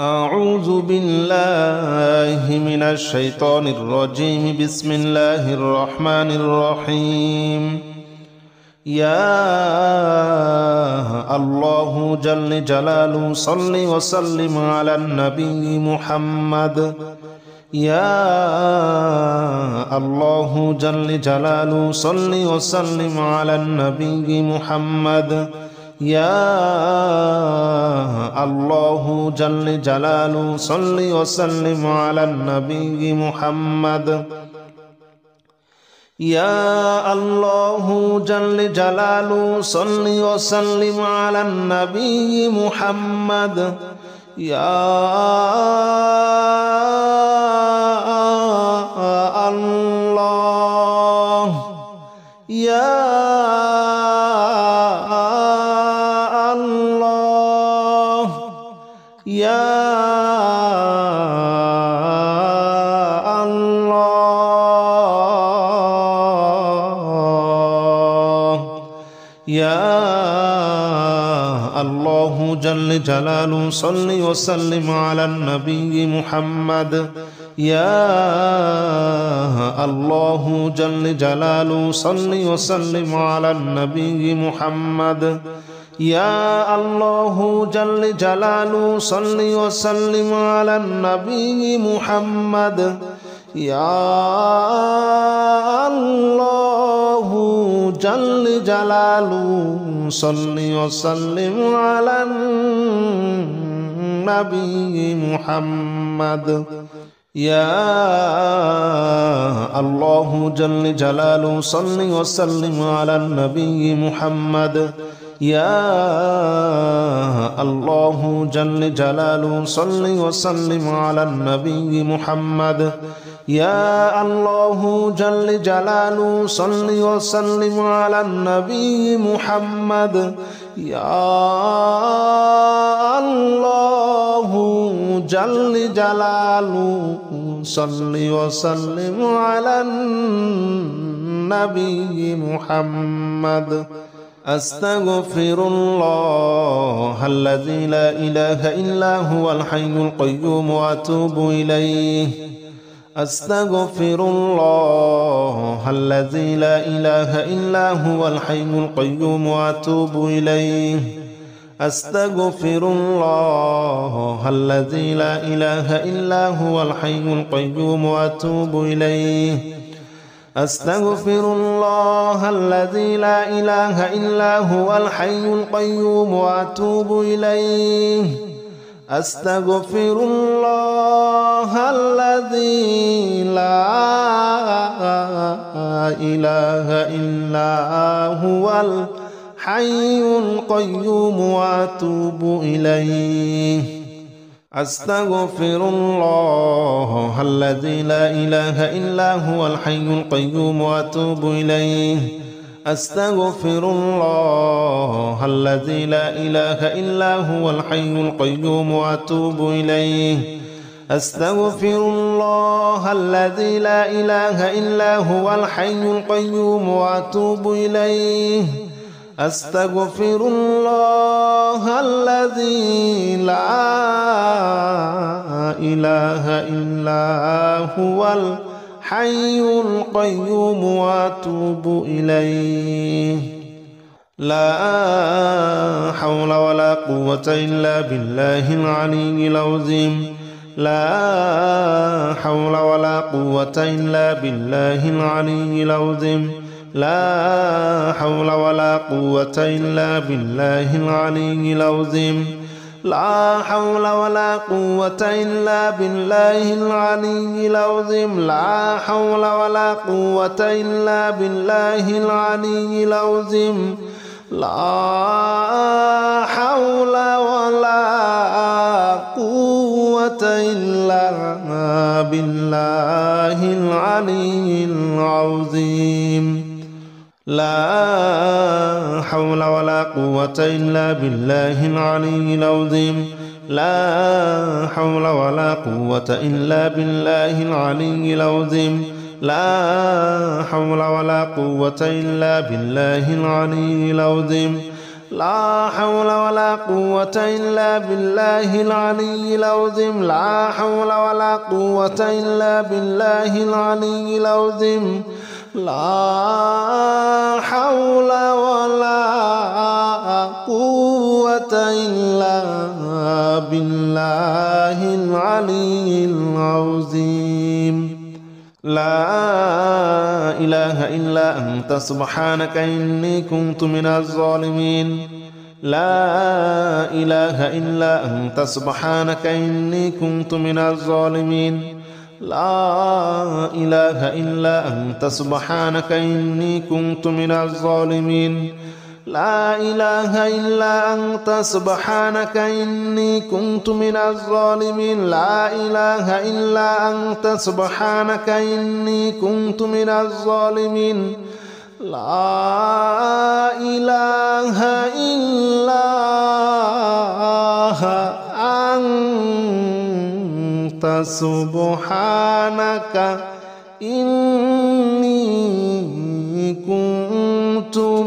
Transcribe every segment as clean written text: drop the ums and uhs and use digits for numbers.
أعوذ بالله من الشيطان الرجيم. بسم الله الرحمن الرحيم. يا الله جل جلاله صل وسلم على النبي محمد. يا الله جل جلاله صل وسلم على النبي محمد. يا الله جل جلاله صل وسلم على النبي محمد. يا الله جل جلاله صل وسلم على النبي محمد. يا الله يا يا الله يا الله جل جلاله صل وسلم على النبي محمد. يا الله جل جلاله صل وسلم على النبي محمد. يا الله جل جلاله صل وسلم على النبي محمد. يا الله جل جلاله صل وسلم على النبي محمد. يا الله جل جلاله صل وسلم على النبي محمد. يا الله جل جلاله صل وسلم على النبي محمد. يا الله جل جلاله صل وسلم على النبي محمد. يا الله جل جلاله صل وسلم على النبي محمد. أستغفر الله الذي لا إله إلا هو الحي القيوم وأتوب إليه. أستغفر الله الذي لا إله إلا هو الحي القيوم وأتوب إليه. أستغفر الله الذي لا إله إلا هو الحي القيوم وأتوب إليه. أستغفر الله الذي لا إله إلا هو الحي القيوم وأتوب إليه. أستغفر الله الذي لا إله إلا هو الحي القيوم وأتوب إليه. أستغفر الله الذي لا إله إلا هو الحي القيوم وأتوب إليه. أستغفر الله الذي لا إله إلا هو الحي القيوم وأتوب إليه. أستغفر الله الذي لا إله إلا هو الحي القيوم وأتوب إليه. أستغفر الله الذي لا إله إلا هو الحي القيوم وأتوب إليه. لا حول ولا قوة إلا بالله العلي العظيم. لا حول ولا قوة إلا بالله العلي العظيم. لا حول ولا قوة إلا بالله العلي العظيم. لا حول ولا قوة إلا بالله العلي العظيم. لا حول ولا قوة إلا بالله العلي العظيم. لا حول ولا قوة إلا بالله العلي العظيم. لا حول ولا قوة إلا بالله العلي العظيم. لا حول ولا قوة إلا بالله العلي العظيم. لا حول ولا قوة إلا بالله العلي العظيم. لا حول ولا قوة إلا بالله العلي العظيم لا حول ولا قوة إلا بالله العلي العظيم لا حول ولا قوة إلا بالله العلي العظيم لا إله إلا أنت سبحانك إني كنت من الظالمين لا إله إلا أنت سبحانك إني كنت من الظالمين لا إله إلا أنت سبحانك إني كنت من الظالمين لا إله إلا أنت سبحانك إني كنت من الظالمين لا إله إلا أنت سبحانك إني كنت من الظالمين لا إله إلا أنت سبحانك إني كنت من الظالمين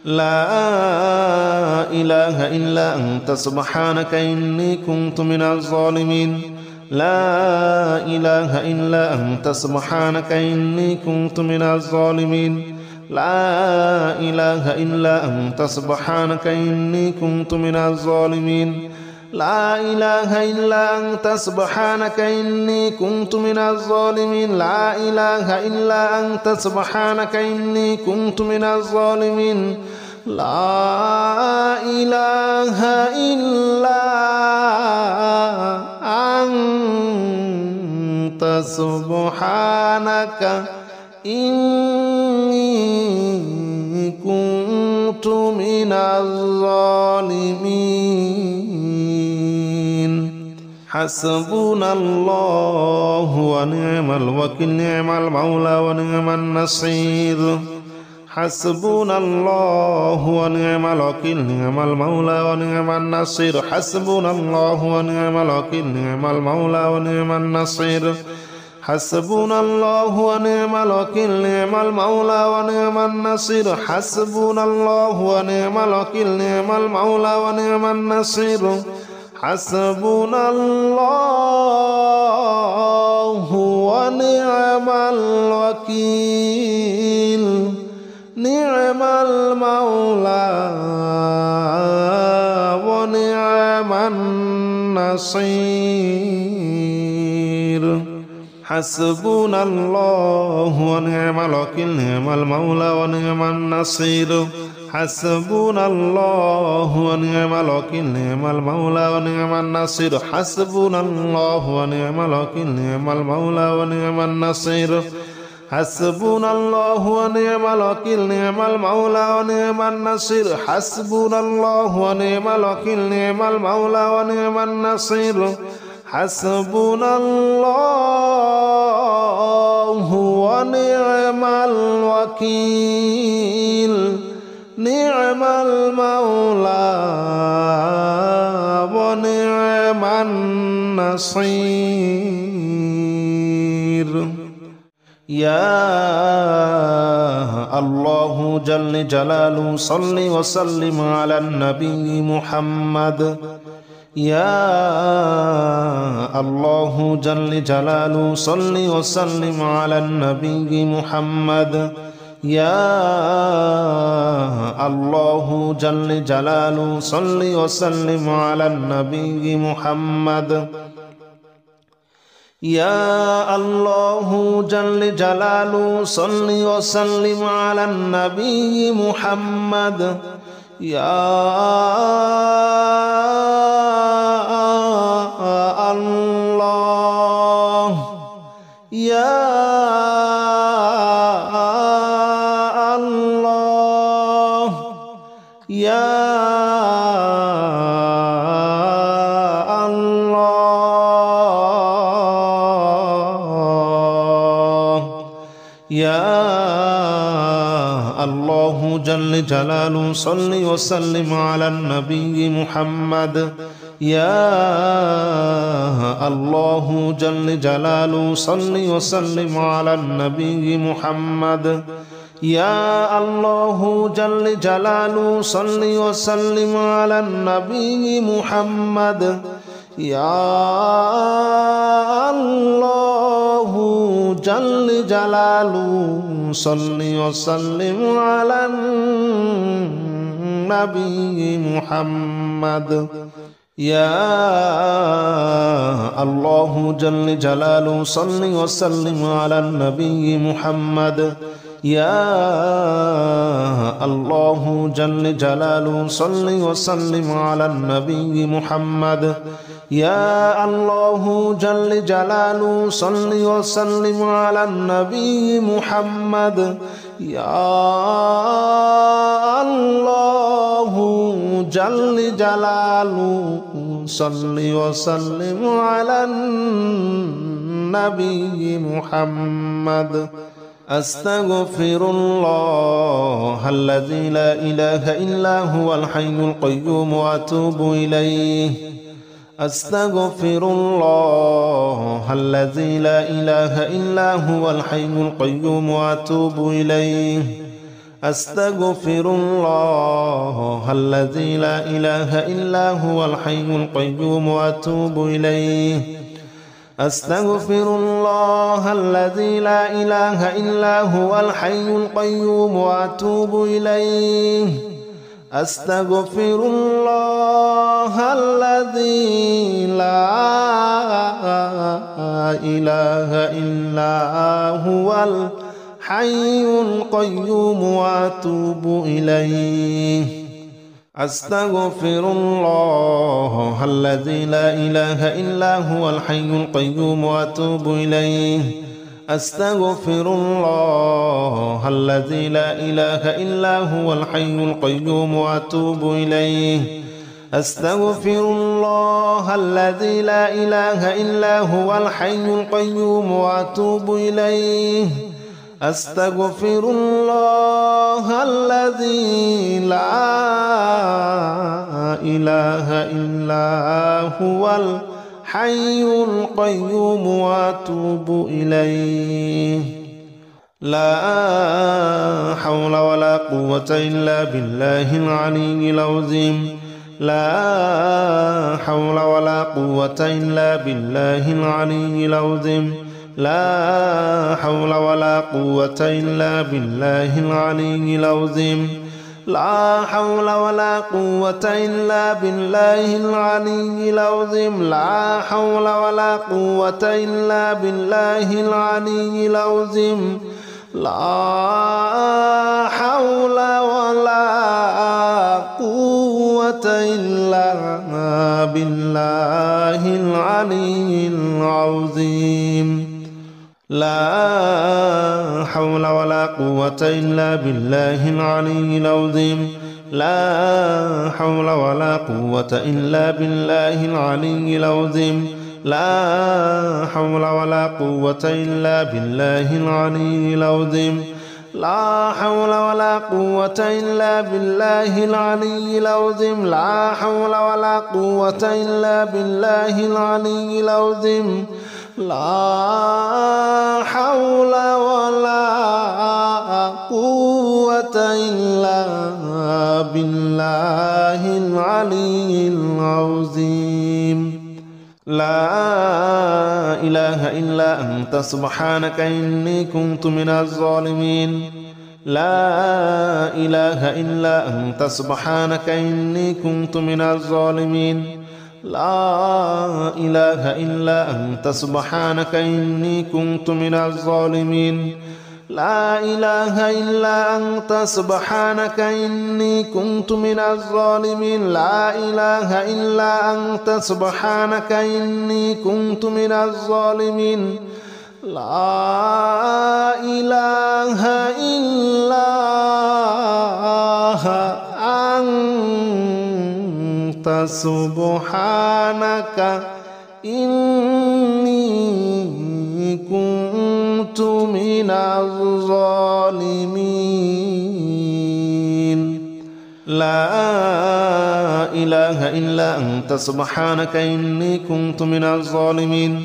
لا إله إلا أنت سبحانك إني كنت من الظالمين لا إله إلا أنت سبحانك إني كنت من الظالمين لا إله إلا أنت سبحانك إني كنت من الظالمين لا إله إلا أنت سبحانك إني كنت من الظالمين لا إله إلا أنت سبحانك إني كنت من الظالمين لا إله إلا أنت سبحانك إني كنت من الظالمين حسبنا الله ونعم الوكيل نعم المولى ونعم النصير حسبنا الله ونعم الوكيل نعم المولى ونعم النصير حسبنا الله ونعم الوكيل نعم المولى ونعم النصير حسبنا الله ونعم الوكيل نعم المولى ونعم النصير حسبنا الله ونعم الوكيل نعم المولى ونعم النصير حسبنا الله ونعم الوكيل نعم المولى ونعم النصير حسبنا الله ونعم الوكيل نعم المولى ونعم النصير حسبنا الله ونعم الوكيل نعم المولى ونعم النصير حسبنا الله ونعم الوكيل نعم المولى ونعم النصير حسبنا الله ونعم الوكيل نعم المولى ونعم النصير حسبنا الله ونعم الوكيل نعم المولى ونعم النصير حسبنا الله ونعم الوكيل نعم المولى ونعم النصير يا الله جل جلاله صل وسلم على النبي محمد يا الله جل جلاله صل وسلم على النبي محمد يا الله جل جلاله صل وسلم على النبي محمد يا الله جل جلاله صل وسلم على النبي محمد يا الله يا الله يا يا الله جل جلاله صل وسلم على النبي محمد يا الله جل جلاله صل وسلم على النبي محمد يا الله جل جلاله صل وسلم على النبي محمد يا الله جل جلاله صل وسلم على النبي محمد يا الله جل جلاله صل وسلم على النبي محمد يا الله جل جلاله صل وسلم على النبي محمد يا الله جل جلاله صل وسلم على النبي محمد يا الله جل جلاله صل وسلم على النبي محمد أستغفر الله الذي لا إله إلا هو الحي القيوم وأتوب إليه أستغفر الله الذي لا إله إلا هو الحي القيوم وأتوب إليه أستغفر الله الذي لا إله إلا هو الحي القيوم وأتوب إليه أستغفر الله الذي لا إله إلا هو الحي القيوم وأتوب إليه أستغفر الله الذي لا إله إلا هو الحي القيوم وأتوب إليه أستغفر الله الذي لا إله إلا هو الحي القيوم وأتوب إليه أستغفر الله الذي لا إله إلا هو الحي القيوم وأتوب إليه أستغفر الله الذي لا إله إلا هو الحي القيوم وأتوب إليه أستغفر الله الذي لا إله إلا هو الحي القيوم وأتوب إليه لا حول ولا قوة إلا بالله العلي العظيم لا حول ولا قوة إلا بالله العلي العظيم لا حول ولا قوة إلا بالله العلي العظيم لا حول ولا قوة إلا بالله العلي العظيم لا حول ولا قوة إلا بالله العلي العظيم لا حول ولا قوة إلا بالله العلي العظيم لا حول ولا قوة إلا بالله العلي العظيم لا حول ولا قوة إلا بالله العلي العظيم لا حول ولا قوة إلا بالله العلي العظيم لا حول ولا قوة إلا بالله العلي العظيم لا حول ولا قوة إلا بالله العلي العظيم لا حول ولا قوة إلا بالله العلي العظيم لا إله إلا أنت سبحانك إني كنت من الظالمين لا إله إلا أنت سبحانك إني كنت من الظالمين لا إله إلا أنت سبحانك إني كنت من الظالمين لا إله إلا أنت سبحانك إني كنت من الظالمين لا إله إلا أنت سبحانك إني كنت من الظالمين لا إله إلا أنت سبحانك إني كنت من الظالمين لا إله إلا أنت سبحانك إني كنت من الظالمين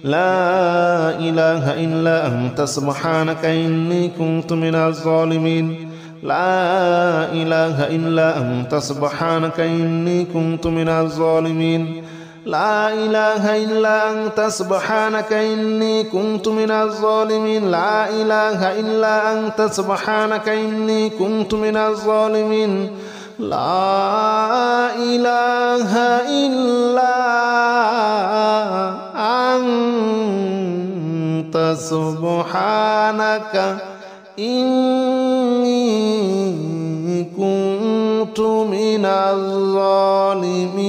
لا إله إلا أنت سبحانك إني كنت من الظالمين لا إله إلا أنت سبحانك إني كنت من الظالمين لا إله إلا أنت سبحانك إني كنت من الظالمين لا إله إلا أنت سبحانك إني كنت من الظالمين لا إله إلا أنت سبحانك إني كنت من الظالمين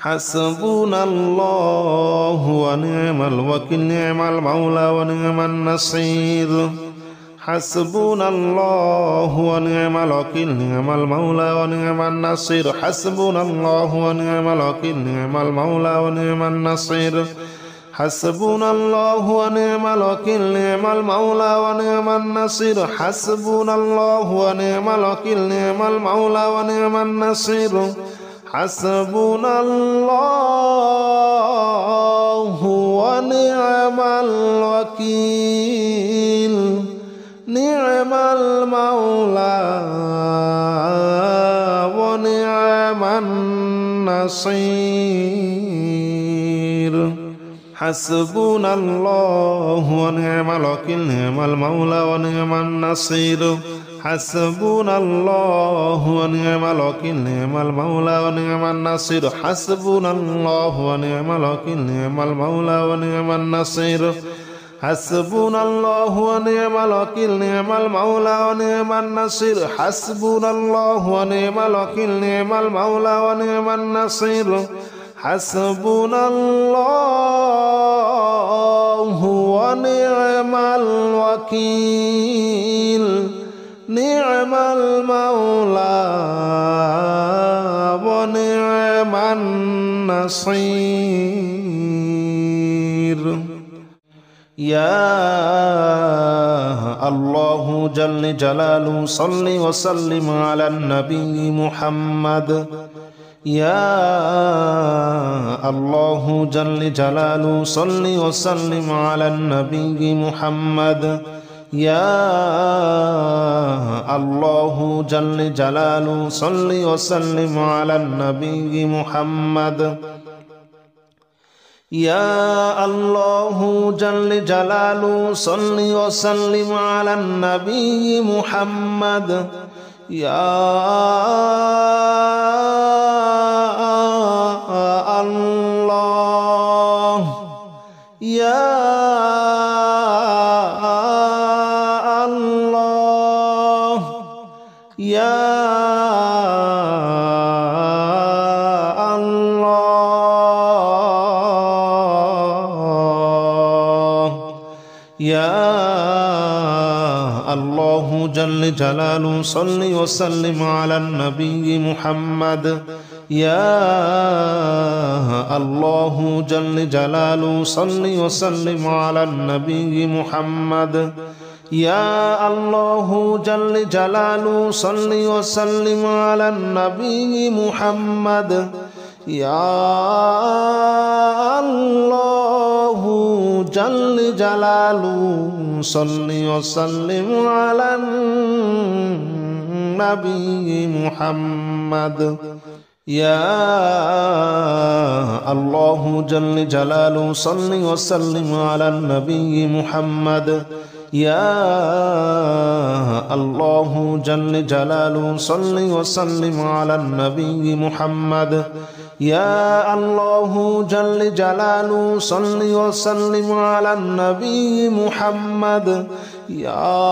حسبنا الله ونعم الوكيل نعم المولى ونعم النصير حسبنا الله ونعم الوكيل نعم المولى ونعم النصير حسبنا الله ونعم الوكيل نعم المولى ونعم النصير حسبنا الله ونعم الوكيل نعم المولى ونعم النصير حسبنا الله ونعم الوكيل نعم المولى ونعم النصير حسبنا الله ونعم الوكيل نعم المولى ونعم النصير حسبنا الله ونعم الوكيل نعم المولى ونعم النصير حسبنا الله ونعم الوكيل نعم المولى ونعم النصير حسبنا الله ونعم الوكيل نعم المولى ونعم النصير حسبنا الله ونعم الوكيل نعم المولى ونعم النصير حسبنا الله ونعم الوكيل نعم المولى ونعم النصير حسبنا الله ونعم الوكيل نعم المولى ونعم النصير يا الله جل جلاله صل وسلم على النبي محمد يا الله جل جلاله صل وسلم على النبي محمد يا الله جل جلاله صل وسلم على النبي محمد يا الله جل جلاله صل وسلم على النبي محمد يا الله يا الله يا يا الله جل جلاله صل وسلم على النبي محمد يا الله جل جلاله صل وسلم على النبي محمد يا الله جل جلاله صل وسلم على النبي محمد يا الله جل جلاله صل وسلم على النبي محمد يا الله جل جلاله صل وسلم على النبي محمد يا الله جل جلاله صل وسلم على النبي محمد يا الله جل جلاله صل وسلم على النبي محمد يا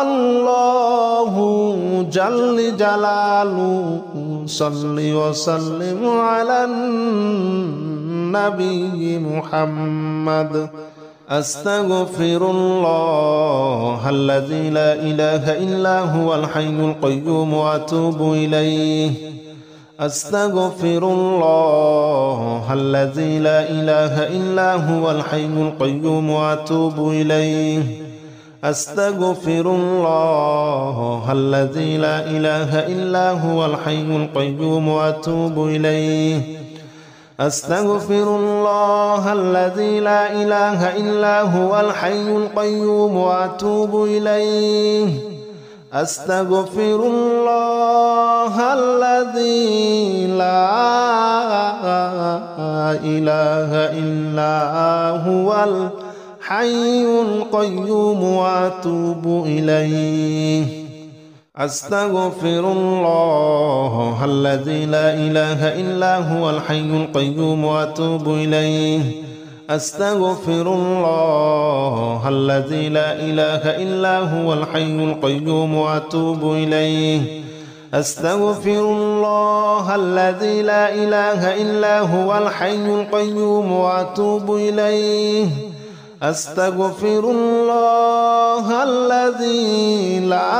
الله جل جلاله صل وسلم على النبي محمد أستغفر الله الذي لا إله إلا هو الحي القيوم وأتوب إليه أستغفر الله الذي لا إله إلا هو الحي القيوم وأتوب إليه أستغفر الله الذي لا إله إلا هو الحي القيوم وأتوب إليه أستغفر الله الذي لا إله إلا هو الحي القيوم وأتوب إليه أستغفر الله الذي لا إله إلا هو الحي القيوم وأتوب إليه أستغفر الله الذي لا إله إلا هو الحي القيوم وأتوب إليه أستغفر الله الذي لا إله إلا هو الحي القيوم وأتوب إليه أستغفر الله الذي لا إله إلا هو الحي القيوم وأتوب إليه أستغفر الله الذي لا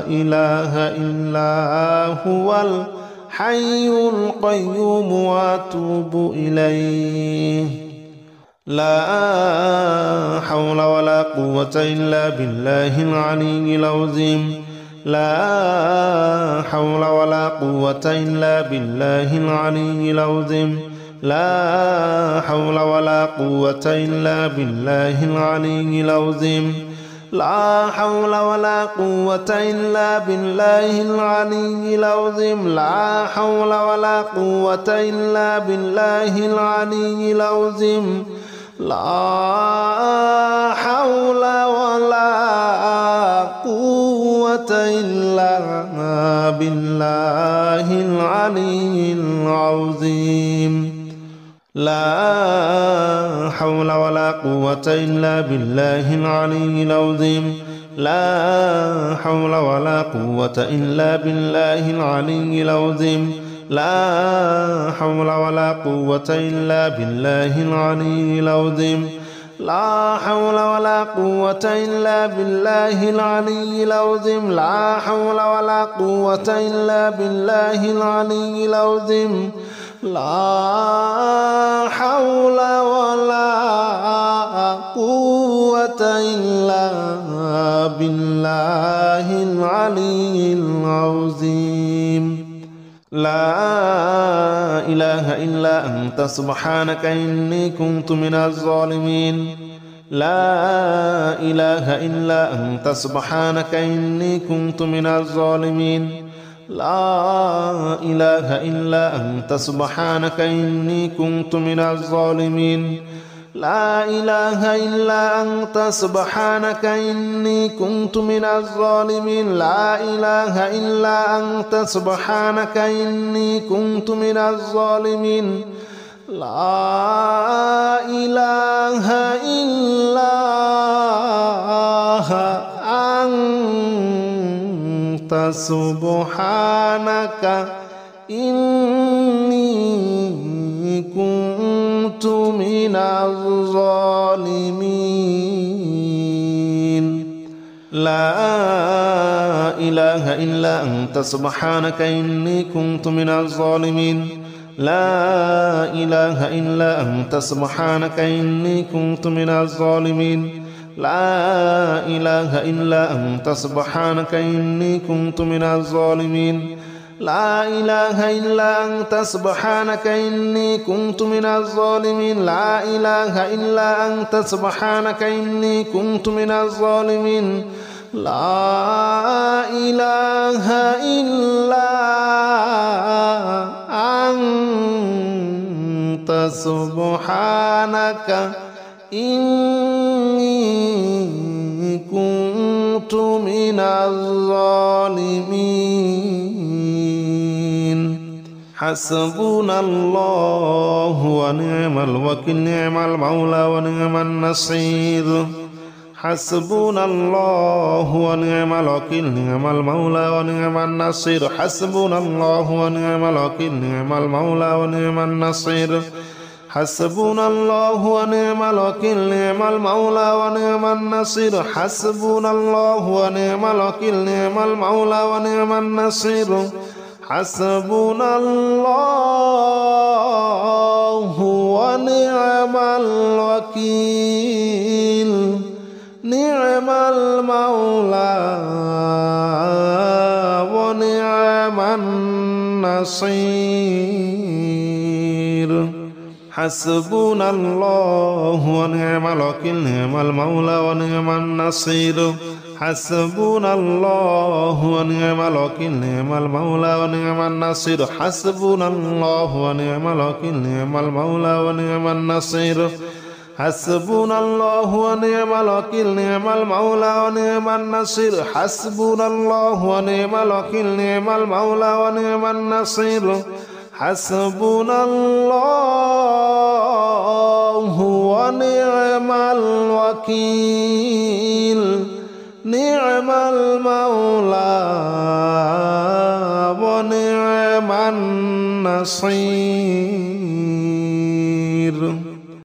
إله إلا هو الحي القيوم وأتوب إليه لا حول ولا قوة إلا بالله العلي العظيم لا حول ولا قوة إلا بالله العلي العظيم لا حول ولا قوة إلا بالله العلي العظيم لا حول ولا قوة إلا بالله العلي العظيم لا حول ولا قوة إلا بالله العلي العظيم لا حول ولا قوة إلا بالله العلي العظيم لا حول ولا قوة إلا بالله العلي العظيم لا حول ولا قوة إلا بالله العلي العظيم لا حول ولا قوة إلا بالله العلي العظيم لا حول ولا قوة إلا بالله العلي العظيم لا حول ولا قوة إلا بالله العلي العظيم لا حول ولا قوة إلا بالله العلي العظيم لا إله إلا أنت سبحانك إني كنت من الظالمين لا إله إلا أنت سبحانك إني كنت من الظالمين لا إله إلا أنت سبحانك إني كنت من الظالمين لا إله إلا أنت سبحانك إني كنت من الظالمين لا إله إلا أنت سبحانك إني كنت من الظالمين لا إله إلا أنت سبحانك إني كنت من الظالمين لا إله إلا أنت سبحانك إني كنت من الظالمين لا إله إلا أنت سبحانك إني كنت من الظالمين لا إله إلا أنت سبحانك إني كنت من الظالمين لا إله إلا أنت سبحانك إني كنت من الظالمين لا إله إلا أنت سبحانك إني كنت من الظالمين لا إله إلا أنت سبحانك إني كنت من الظالمين حسبنا الله ونعم الوكيل نعم المولى ونعم النصير حسبنا الله ونعم الوكيل نعم المولى ونعم النصير حسبنا الله ونعم الوكيل نعم المولى ونعم النصير حسبنا الله ونعم الوكيل نعم المولى ونعم النصير حسبنا الله ونعم الوكيل نعم المولى ونعم النصير حسبنا الله ونعم الوكيل نعم المولى ونعم النصير حسبنا الله ونعم الوكيل نعم المولى ونعم النصير حسبنا الله ونعم الوكيل نعم المولى ونعم النصير حسبنا الله ونعم الوكيل نعم المولى ونعم النصير حسبنا الله ونعم الوكيل نعم المولى ونعم النصير حسبنا الله ونعم الوكيل نعم المولى ونعم النصير حسبنا الله ونعم الوكيل نعم المولى ونعم النصير